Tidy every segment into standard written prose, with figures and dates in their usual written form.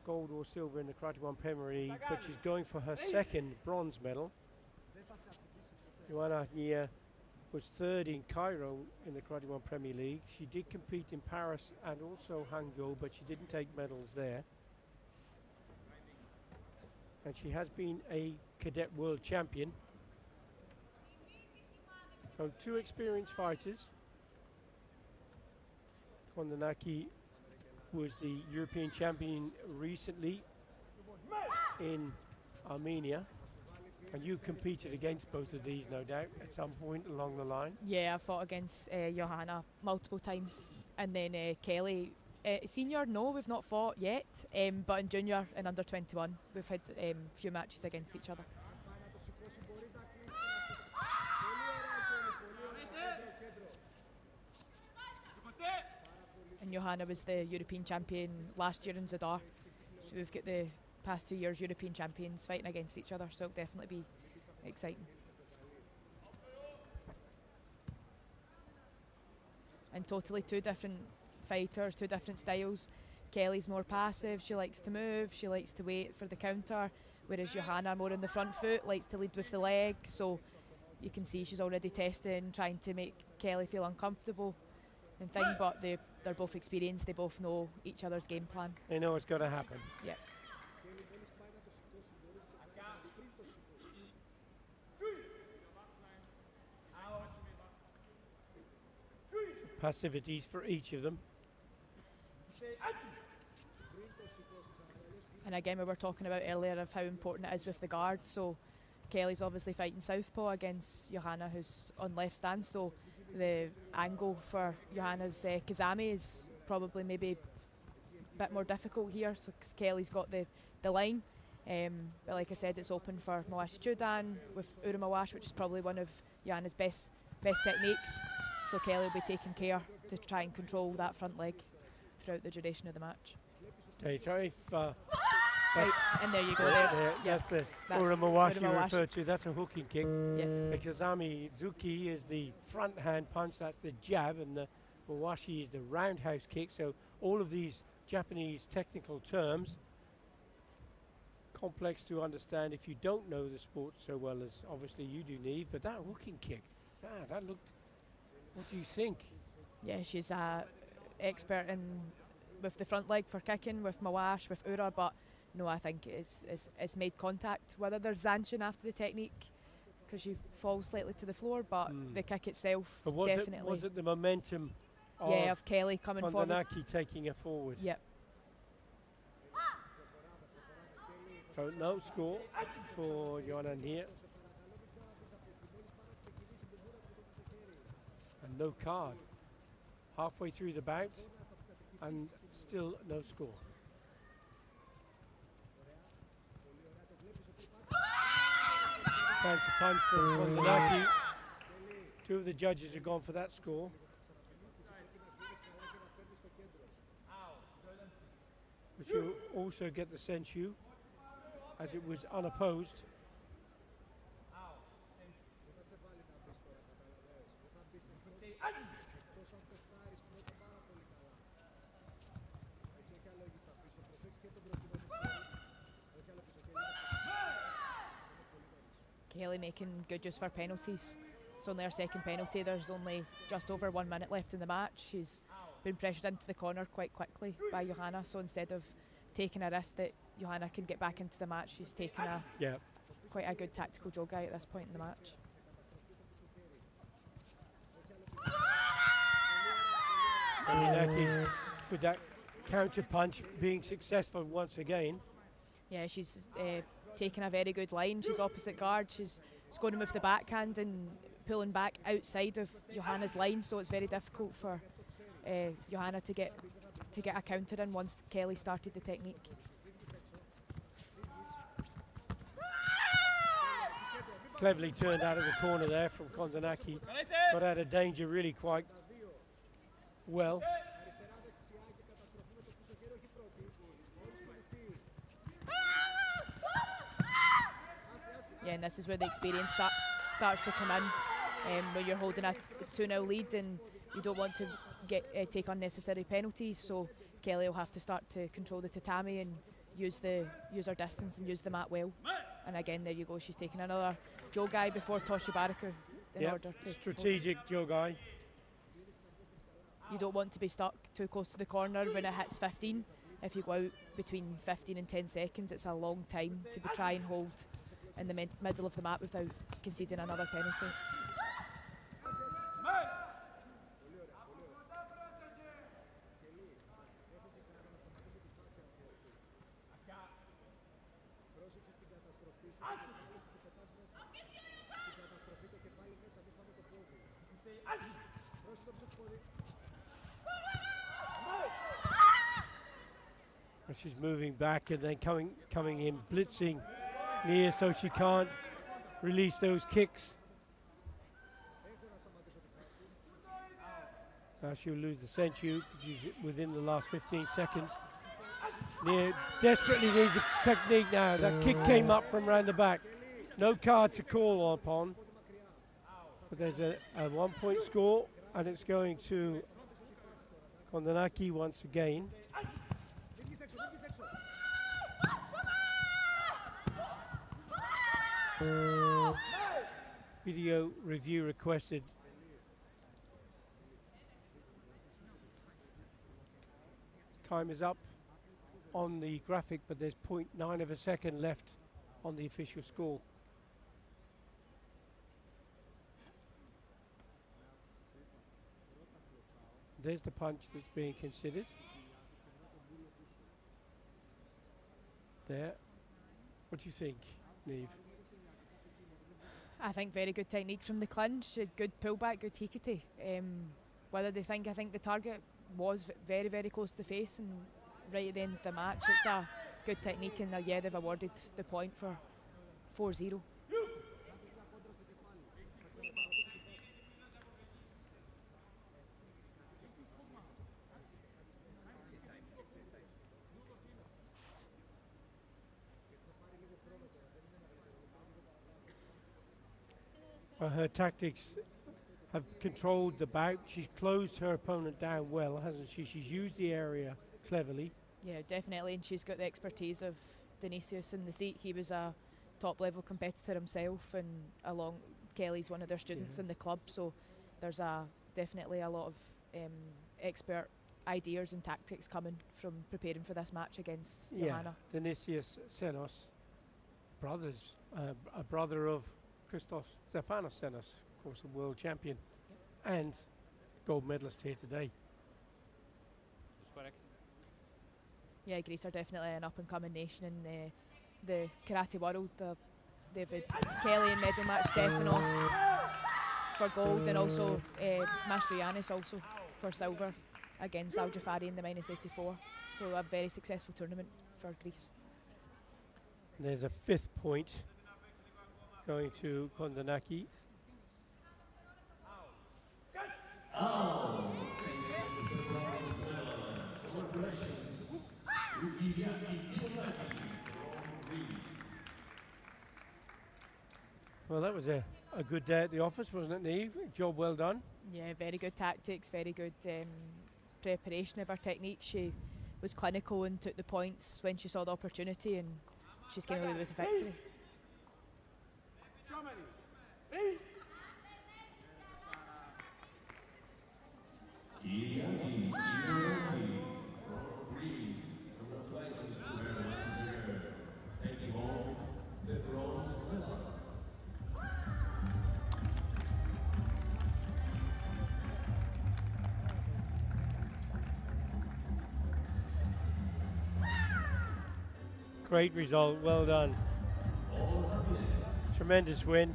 gold or silver in the Karate1 Premier League, but she's going for her second bronze medal. Joanna Nia was third in Cairo in the Karate1 Premier League. She did compete in Paris and also Hangzhou, but she didn't take medals there. And she has been a cadet world champion. So two experienced fighters. Kondanaki was the European champion recently in Armenia. And you competed against both of these, no doubt, at some point along the line. Yeah, I fought against Johanna multiple times. And then Kelly, senior, no, we've not fought yet. But in junior and under 21, we've had a few matches against each other. And Johanna was the European champion last year in Zadar. So we've got the past 2 years European champions fighting against each other, so it'll definitely be exciting. And totally two different fighters, two different styles. Kelly's more passive, she likes to move, she likes to wait for the counter, whereas Johanna more on the front foot, likes to lead with the leg, so you can see she's already testing, trying to make Kelly feel uncomfortable and thing, but they're both experienced, they both know each other's game plan. They know what's going to happen. Yeah. Passivities for each of them. And again, we were talking about earlier of how important it is with the guard. So Kelly's obviously fighting southpaw against Johanna, who's on left stance. So the angle for Johanna's Kazami is probably maybe a bit more difficult here. So 'cause Kelly's got the line. But like I said, it's open for Mawashi Chudan with Uramawashi, which is probably one of Johanna's best techniques. So Kelly will be taking care to try and control that front leg throughout the duration of the match. Okay, sorry if right, and there you go. There. That's the Uramawashi you referred to. That's a hooking kick. The Kazami Zuki is the front hand punch. That's the jab, and the Mawashi is the roundhouse kick. So all of these Japanese technical terms, complex to understand if you don't know the sport so well as obviously you do, Neve. But that hooking kick, that looked. What do you think? Yeah, she's expert with the front leg for kicking, with Mawash, with Ura, but no, I think it's made contact. Whether there's Zanshin after the technique, because she falls slightly to the floor, but the kick itself, but definitely. Was it the momentum of Kelly coming forward? Kondanaki taking her forward. Yep. So no score for Joanna here. And no card. Halfway through the bout and still no score. Counter punch from Kondanaki. Two of the judges have gone for that score. But you also get the sensu as it was unopposed. Kelly making good use for penalties. It's only her second penalty. There's only just over 1 minute left in the match. She's been pressured into the corner quite quickly by Johanna, so instead of taking a risk that Johanna can get back into the match, she's taken quite a good tactical jogai at this point in the match. Kondanaki with that counter punch being successful once again. Yeah, she's taking a very good line. She's opposite guard. She's scoring with the backhand and pulling back outside of Johanna's line, so it's very difficult for Johanna to get a counter in once Kelly started the technique. Cleverly turned out of the corner there from Kondanaki. Got out of danger really quite well. Yeah, and this is where the experience starts to come in. When you're holding a 2-0 lead and you don't want to take unnecessary penalties, so Kelly will have to start to control the tatami and use her distance and use the mat well. And again, there you go, she's taking another jogai before Toshibaraku in order to... Strategic jogai. You don't want to be stuck too close to the corner when it hits 15. If you go out between 15 and 10 seconds, it's a long time to try and hold in the middle of the mat without conceding another penalty. She's moving back and then coming in, blitzing near so she can't release those kicks. Now she'll lose the senchu because she's within the last 15 seconds. Near desperately needs a technique now. That kick came up from around the back. No card to call upon. But there's a 1 point score and it's going to Kondanaki once again. Video review requested. Time is up on the graphic, but there's 0.9 of a second left on the official score. There's the punch that's being considered. There. What do you think, Niamh? I think very good technique from the clinch, good pullback, good hikite. I think the target was very, very close to the face and right at the end of the match. It's a good technique and they've awarded the point for 4-0. Her tactics have controlled the bout. She's closed her opponent down well, hasn't she? She's used the area cleverly. Yeah, definitely, and she's got the expertise of Dionysius in the seat. He was a top-level competitor himself, and along Kelly's one of their students in the club, so there's definitely a lot of expert ideas and tactics coming from preparing for this match against Johanna. Dionysius Senos, brothers, a brother of Christos Stefanos Senos, of course, a world champion and gold medalist here today. That's correct. Yeah, Greece are definitely an up-and-coming nation in the karate world. They've had Kelly in medal match, Stefanos for gold, and also Mastroiannis also for silver against Al Jafari in the -84. So a very successful tournament for Greece. And there's a 5th point going to Kondanaki. Well, that was a good day at the office, wasn't it, Niamh? Job well done. Yeah, very good tactics, very good preparation of her technique. She was clinical and took the points when she saw the opportunity, and she's came away with the victory. Great result, well done. Tremendous win.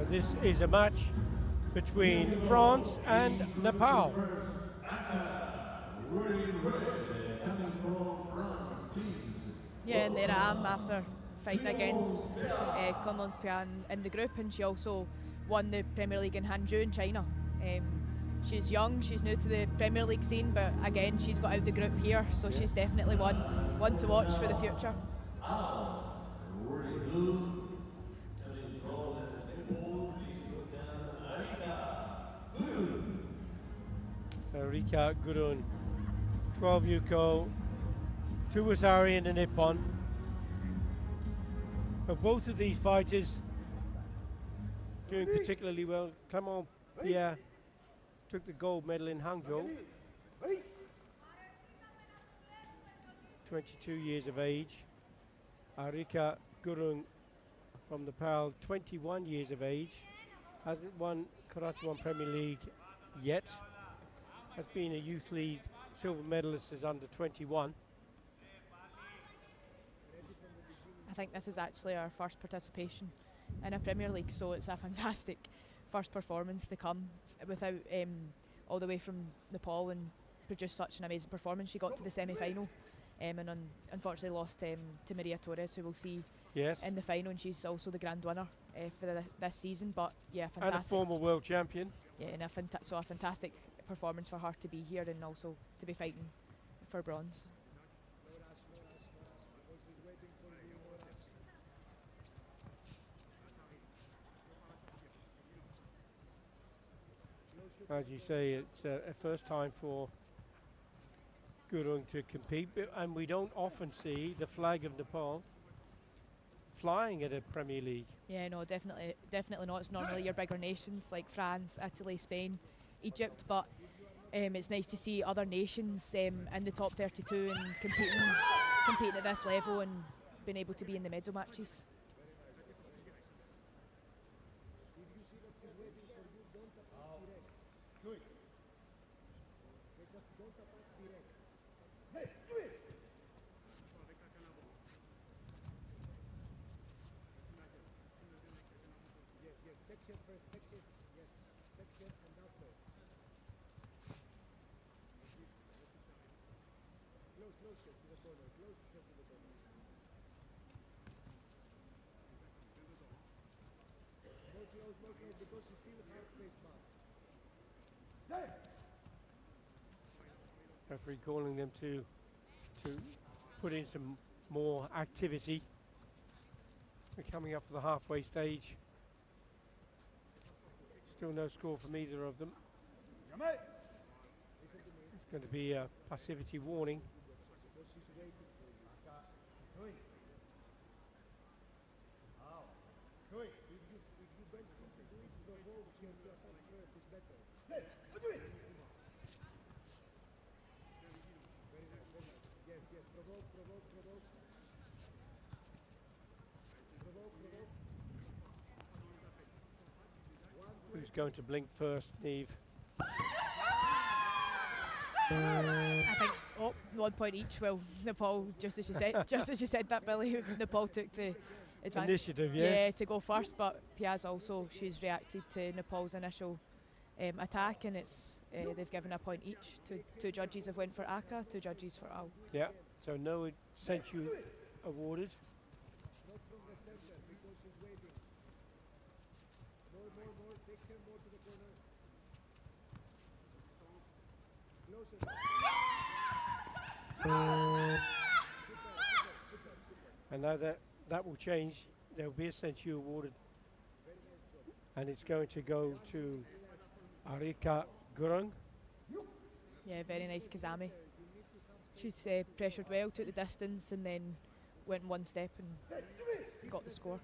This is a match between France and Nepal. Yeah, and there I am after fighting against Clémence Pian in the group, and she also won the Premier League in Hangzhou in China. She's young, she's new to the Premier League scene, but again she's got out the group here, so she's definitely one to watch for the future. Rika Gurun, 12 Yuko, 2 Wasari and a Nippon. But both of these fighters doing particularly well. Clémence Pierre took the gold medal in Hangzhou. 22 years of age. Rika Gurung from Nepal, 21 years of age. Hasn't won Karate1 Premier League yet. Has been a youth league silver medalist as under 21. I think this is actually our first participation in a Premier League, so it's a fantastic first performance to come without all the way from Nepal and produce such an amazing performance. She got to the semi-final and unfortunately lost to Maria Torres, who we'll see in the final, and she's also the grand winner for this season. But yeah, fantastic. And a former world champion. Yeah, and so a fantastic performance for her to be here and also to be fighting for bronze. As you say, it's a first time for Gurung to compete, and we don't often see the flag of Nepal flying at a Premier League. Yeah, no, definitely not. It's normally your bigger nations like France, Italy, Spain, Egypt, but it's nice to see other nations in the top 32 and competing at this level and being able to be in the medal matches. Referee calling them to put in some more activity. We're coming up for the halfway stage. Still no score from either of them. It's going to be a passivity warning. Who's going to blink first, Neve? I think 1 point each. Well, Nepal, just as you said that, Billy. Nepal took the initiative, yes. Yeah, to go first, but Pia's also, she's reacted to Nepal's initial attack, and it's they've given a point each. Two judges have went for Aka, 2 judges for Al. Yeah, so no century awarded. And now that will change. There will be a century awarded, and it's going to go to Rika Gurung. Yeah, very nice Kazami. She's pressured well, took the distance, and then went one step and got the score.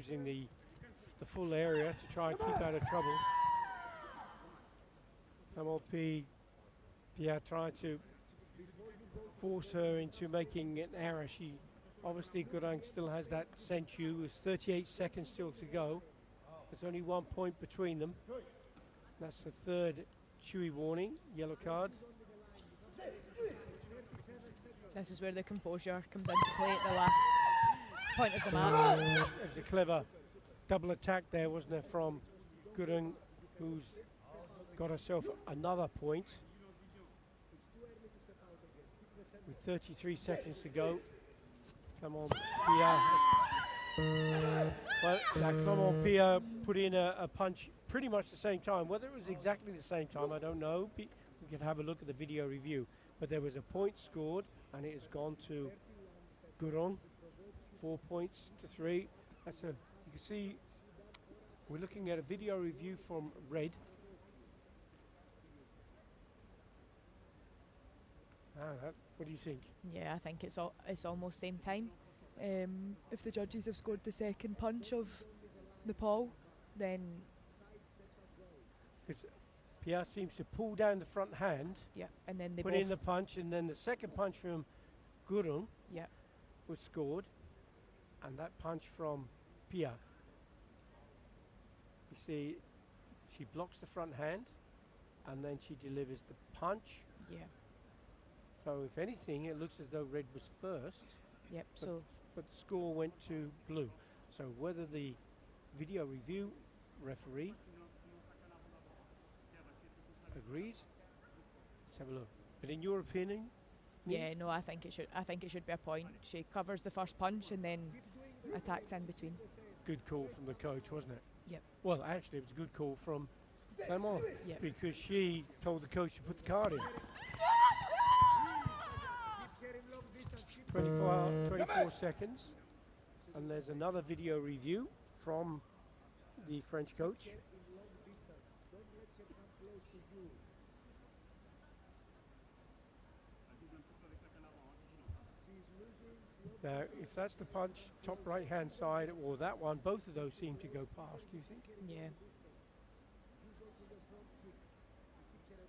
using the full area to try and keep out of trouble. MLP Pia tried to force her into making an error. She obviously, Gurung still has that senchu. There's 38 seconds still to go. There's only 1 point between them. That's the third Chewy warning, yellow card. This is where the composure comes into play at the last point of the match. It's a clever double attack there, wasn't it, from Gurung, who's got herself another point. With 33 seconds to go. Come on, Pia. Well, Clement Pia put in a punch pretty much the same time. Whether it was exactly the same time, I don't know. We can have a look at the video review. But there was a point scored, and it has gone to Gurung. 4 points to 3. That's a. You can see we're looking at a video review from Red. What do you think? Yeah, I think it's almost same time. If the judges have scored the second punch of Nepal, then Pia seems to pull down the front hand. Yeah, and then they put in the punch, and then the second punch from Gurung was scored, and that punch from Pia. You see, she blocks the front hand, and then she delivers the punch. Yeah. So if anything, it looks as though red was first. Yep. But the score went to blue. So whether the video review referee agrees, let's have a look. But in your opinion? Yeah, no, I think it should be a point. She covers the first punch and then attacks in between. Good call from the coach, wasn't it? Yep. Well, actually, it was a good call from Clement, yep, because she told the coach to put the card in. 24 seconds, and there's another video review from the French coach. Now, if that's the punch, top right hand side, or that one, both of those seem to go past, do you think? Yeah.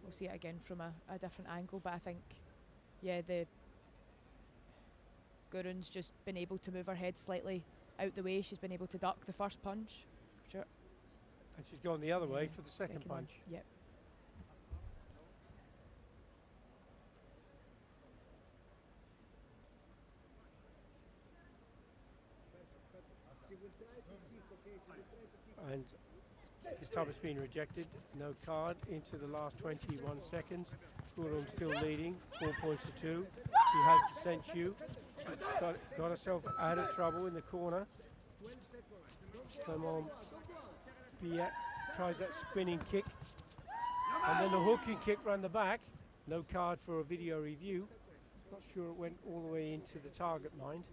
We'll see it again from a different angle, but I think, yeah, the Gurung's just been able to move her head slightly out the way. She's been able to duck the first punch. Sure. And she's gone the other way for the second punch. Yep. And this time it's been rejected. No card into the last 21 seconds. Gurung still leading, 4 points to 2. She has the senchu. She's got herself out of trouble in the corner. Clement Pia tries that spinning kick. And then the hooking kick round the back. No card for a video review. Not sure it went all the way into the target, mind.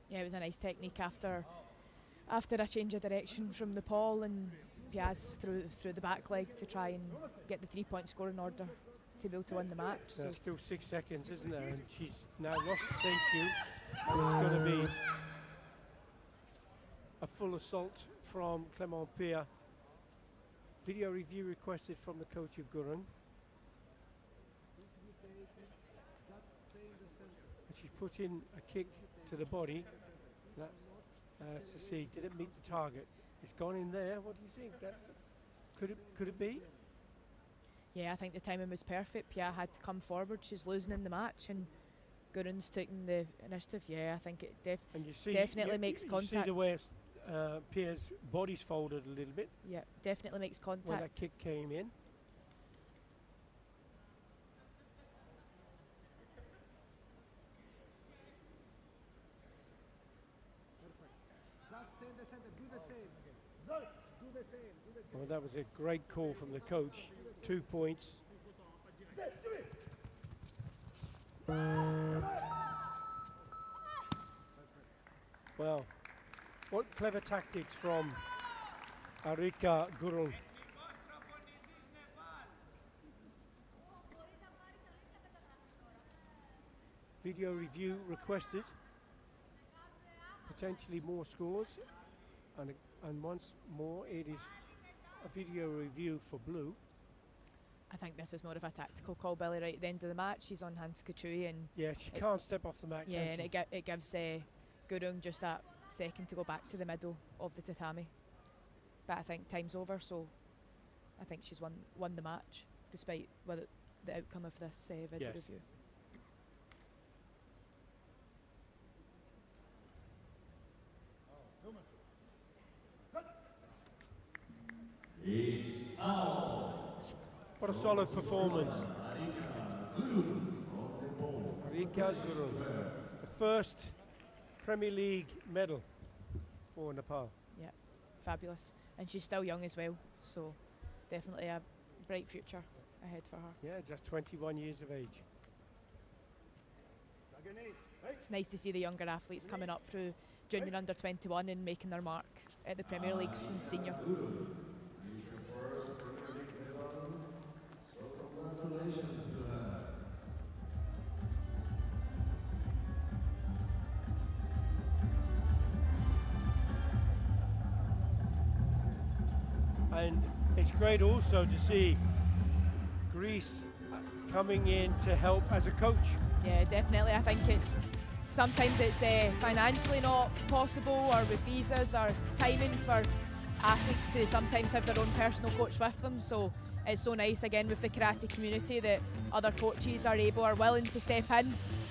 Yeah, it was a nice technique after a change of direction from Nepal, and Piaz through the back leg to try and get the 3 point score in order to be able to win the match. So there's still 6 seconds, isn't there? And she's now lost the senchu, and it's going to be a full assault from Clement Pia. Video review requested from the coach of Gurung. And she's put in a kick to the body. To see, did it meet the target? It's gone in there. What do you think? That could it be? Yeah, I think the timing was perfect. Pia had to come forward. She's losing in the match, and Gurung's taking the initiative. Yeah, I think it definitely makes contact. You see the way Pia's body's folded a little bit. Yeah, definitely makes contact. When that kick came in. Well, that was a great call from the coach. 2 points. Well, what clever tactics from Arika Gurung. Video review requested. potentially more scores, and once more it is a video review for blue. I think this is more of a tactical call, Billy, right at the end of the match. She's on Hans Kachui, and yeah, she can't step off the mat. Yeah, and it gives Gurung just that second to go back to the middle of the tatami. But I think time's over, so I think she's won the match, despite the outcome of this video review. What a solid performance. Rika Gurung, the first Premier League medal for Nepal. Yeah, fabulous. And she's still young as well, so definitely a bright future ahead for her. Yeah, just 21 years of age. It's nice to see the younger athletes coming up through junior under 21 and making their mark at the Premier League since senior. And it's great also to see Greece coming in to help as a coach. Yeah, definitely. I think sometimes it's financially not possible, or with visas or timings for athletes to sometimes have their own personal coach with them. So it's so nice again with the karate community that other coaches are willing to step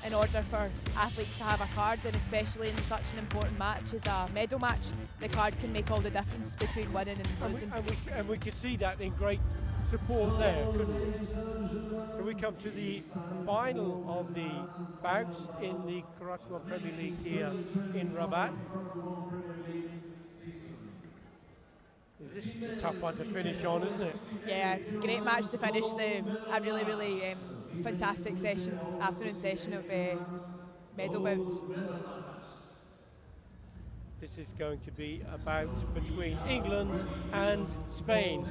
in order for athletes to have a card, and especially in such an important match as a medal match, the card can make all the difference between winning and losing. And we could see that in great support there, couldn't we? So we come to the final of the bouts in the Karate1 Premier League here in Rabat. This is a tough one to finish on, isn't it? Yeah, great match to finish a really fantastic afternoon session of medal bouts. This is going to be a bout between England and Spain.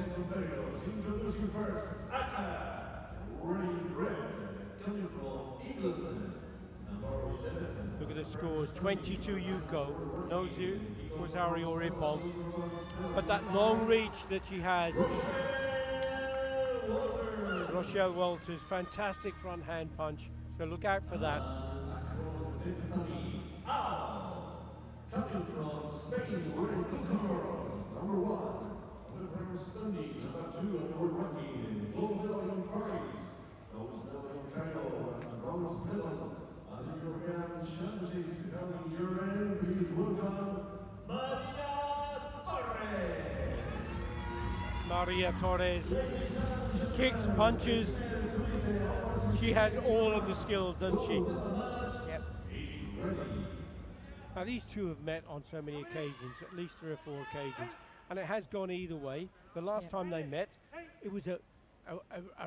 Look at the scores, 22 Yuko, no Rosari or Ippon. But that long reach that she has, Rochelle Walters, fantastic front hand punch, so look out for that. Coming from Spain, we're in number 1, number 2, and Rocky, gold medal in Paris, bronze medal in Cairo, and bronze medal on the European Championships. Coming your end, please welcome Maria Torres kicks, punches. She has all of the skills, doesn't she? Yep. Now these two have met on so many occasions, at least 3 or 4 occasions, and it has gone either way. The last time they met, it was a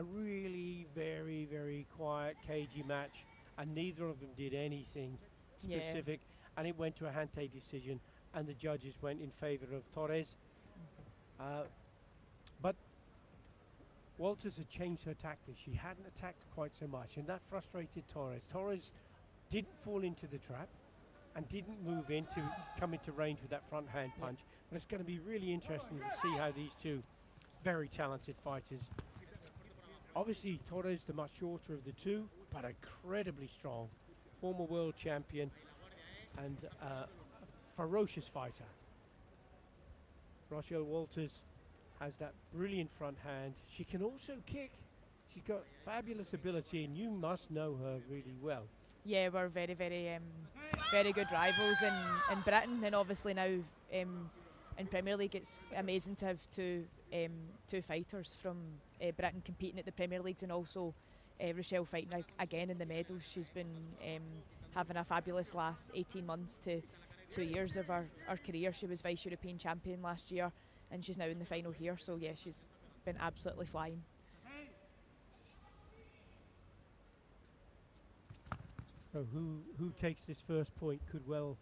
really very quiet, cagey match, and neither of them did anything specific, and it went to a Hante decision, and the judges went in favour of Torres. But Walters had changed her tactics. She hadn't attacked quite so much, and that frustrated Torres. Torres didn't fall into the trap and didn't come into range with that front hand punch. But it's going to be really interesting to see how these two very talented fighters. Obviously, Torres the much shorter of the two, but incredibly strong. Former world champion and a ferocious fighter. Rochelle Walters has that brilliant front hand. She can also kick. She's got fabulous ability, and you must know her really well. Yeah, we're very good rivals in Britain, and obviously now in Premier League it's amazing to have two fighters from Britain competing at the Premier Leagues, and also Rochelle fighting again in the medals. She's been having a fabulous last 18 months to 2 years of her career. She was Vice European Champion last year, and she's now in the final here, so yeah, she's been absolutely flying. So who takes this first point could well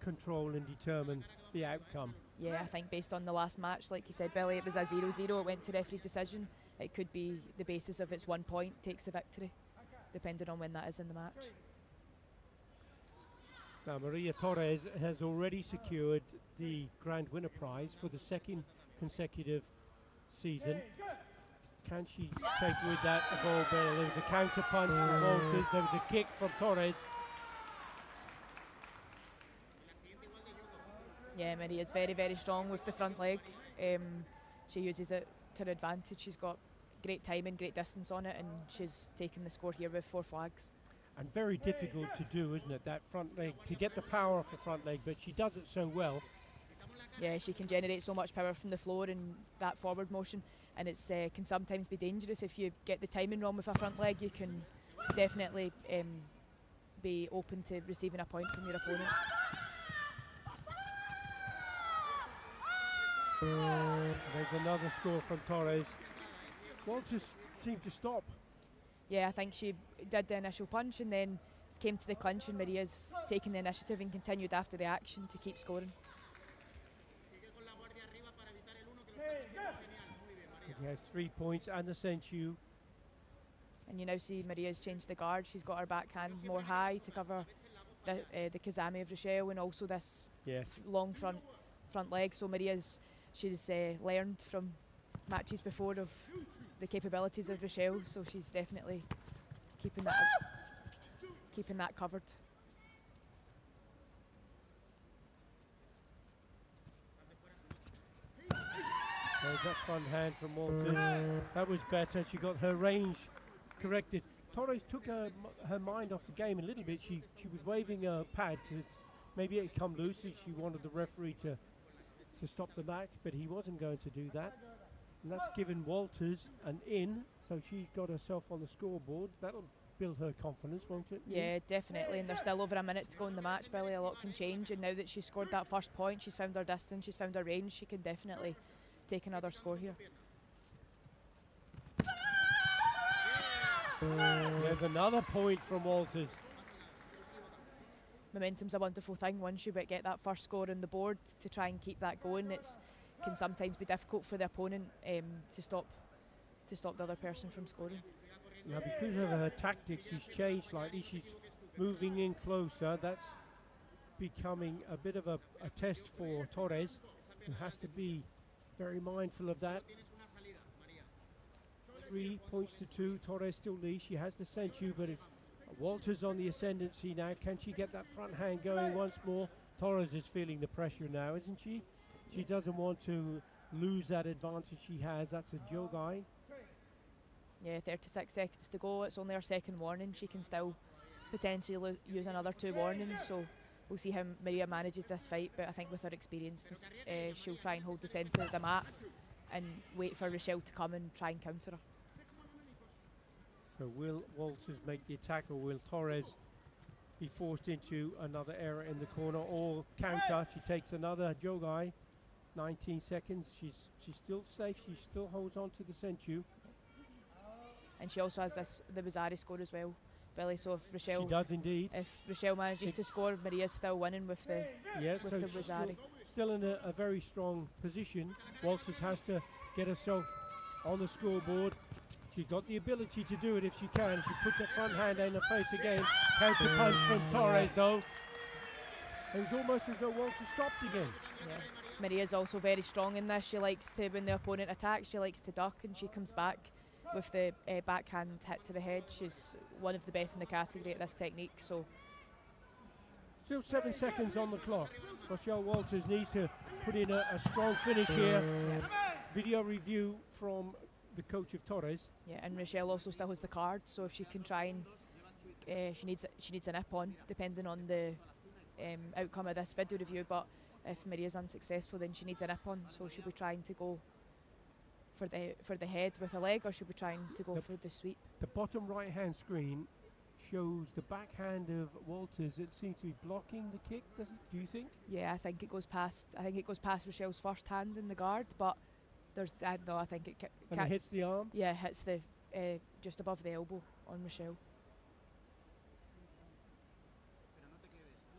control and determine the outcome. Yeah, I think based on the last match, like you said, Billy, it was a 0-0, it went to referee decision. It could be the basis of its 1 point takes the victory, depending on when that is in the match. Now Maria Torres has already secured the grand winner prize for the second consecutive season. Can she take with that a ball better? There was a counter punch from Walters, there was a kick from Torres. Yeah, Maria's very, very strong with the front leg. She uses it to her advantage. She's got great timing, great distance on it, and she's taken the score here with 4 flags. And very difficult to do, isn't it, that front leg, to get the power off the front leg, but she does it so well. Yeah, she can generate so much power from the floor in that forward motion, and it can sometimes be dangerous. If you get the timing wrong with a front leg, you can definitely be open to receiving a point from your opponent. There's another score from Torres. Walters seemed to stop. Yeah, I think she did the initial punch and then came to the clinch, and Maria's taken the initiative and continued after the action to keep scoring. She has 3 points and the senchu. And you now see Maria's changed the guard. She's got her backhand more high to cover the kazami of Rochelle, and also this long front leg. So she's learned from matches before of the capabilities of Rochelle, so she's definitely keeping that covered. There's that front hand from Walters. That was better. She got her range corrected. Torres took her mind off the game a little bit. She was waving her pad to maybe it come loose. She wanted the referee to stop the match, but he wasn't going to do that. And that's given Walters an in, so she's got herself on the scoreboard. That'll build her confidence, won't it? Yeah, definitely. And there's still over a minute to go in the match, Billy. A lot can change, and now that she's scored that first point, she's found her distance, she's found her range, she can definitely take another score here. There's another point from Walters. Momentum's a wonderful thing. Once you get that first score on the board, to try and keep that going, can sometimes be difficult for the opponent to stop the other person from scoring. Now, because of her tactics, she's changed slightly. She's moving in closer. That's becoming a bit of a test for Torres, who has to be very mindful of that. 3 points to 2. Torres still leads. She has the senchu, but it's Walters on the ascendancy now. Can she get that front hand going once more? Torres is feeling the pressure now, isn't she? She doesn't want to lose that advantage she has. That's a jogai. Yeah, 36 seconds to go. It's only her second warning. She can still potentially use another 2 warnings. So we'll see how Maria manages this fight. But I think with her experience, she'll try and hold the centre of the mat and wait for Rochelle to come and try and counter her. So will Walters make the attack, or will Torres be forced into another error in the corner, or counter? She takes another jogai. 19 seconds. She's still safe. She still holds on to the senchu. And she also has the Bazari score as well, Billy. So if Rochelle, she does indeed. If Rochelle manages to score, Maria's still winning with the Bazari. Still in a very strong position. Walters has to get herself on the scoreboard. She's got the ability to do it if she can. She puts her front hand in her face again. Counter punch from Torres though. It was almost as though Walters stopped again. Yeah. Maria's also very strong in this. She likes to, when the opponent attacks, she likes to duck, and she comes back with the backhand hit to the head. She's one of the best in the category at this technique. So still 7 seconds on the clock. Rochelle Walters needs to put in a strong finish here. Yeah. Video review from the coach of Torres. Yeah, and Rochelle also still has the card, so if she can try and she needs a nip on, depending on the outcome of this video review. But if Maria's unsuccessful, then she needs a nip on. So she'll be trying to go for the head with a leg, or she'll be trying to go for the sweep. The bottom right hand screen shows the backhand of Walters. It seems to be blocking the kick, does it? Do you think? Yeah, I think it goes past Rochelle's first hand in the guard, but there's no, I think it and it hits the arm? Yeah, it hits the just above the elbow on Rochelle.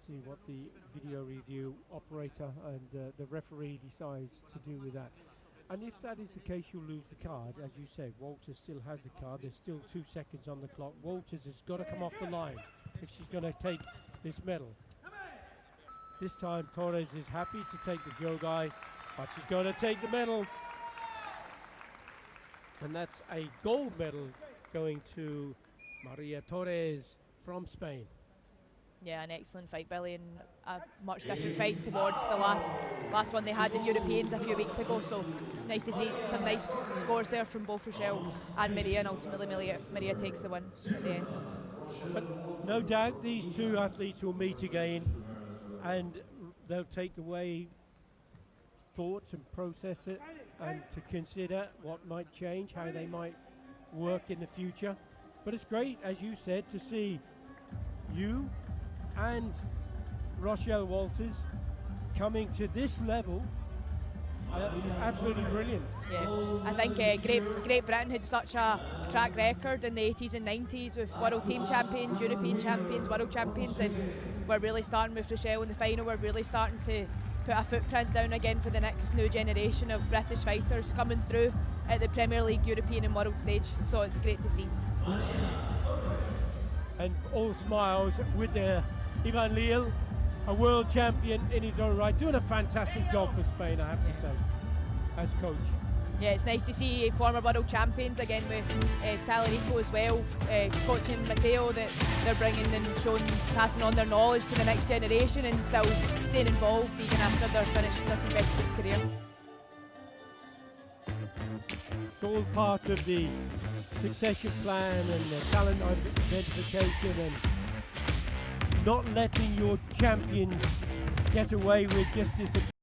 See what the video review operator and the referee decides to do with that. And if that is the case, you'll lose the card. As you said, Walters still has the card. There's still 2 seconds on the clock. Walters has got to come off the line if she's going to take this medal. This time Torres is happy to take the Jogai, but she's going to take the medal. And that's a gold medal going to Maria Torres from Spain. Yeah, an excellent fight, Billy, and a much different fight towards the last one they had in Europeans a few weeks ago. So nice to see some nice scores there from both Rochelle and Maria, and ultimately Maria takes the win at the end. But no doubt these two athletes will meet again, and they'll take away thoughts and process it, and to consider what might change, how they might work in the future. But it's great, as you said, to see you and Rochelle Walters coming to this level. Absolutely brilliant. Yeah, I think Great Britain had such a track record in the 80s and 90s with world team champions, European champions, world champions, and we're really starting with Rochelle in the final. We're really starting to put a footprint down again for the next new generation of British fighters coming through at the Premier League, European and world stage. So it's great to see. And all smiles with Ivan Leal, a world champion in his own right, doing a fantastic job for Spain, I have to say, as coach. Yeah, it's nice to see former world champions again with Talarico as well, coaching Matteo, that they're bringing and passing on their knowledge to the next generation and still staying involved even after they're finished their competitive career. It's all part of the succession plan and the talent identification, and not letting your champions get away with just disappearing.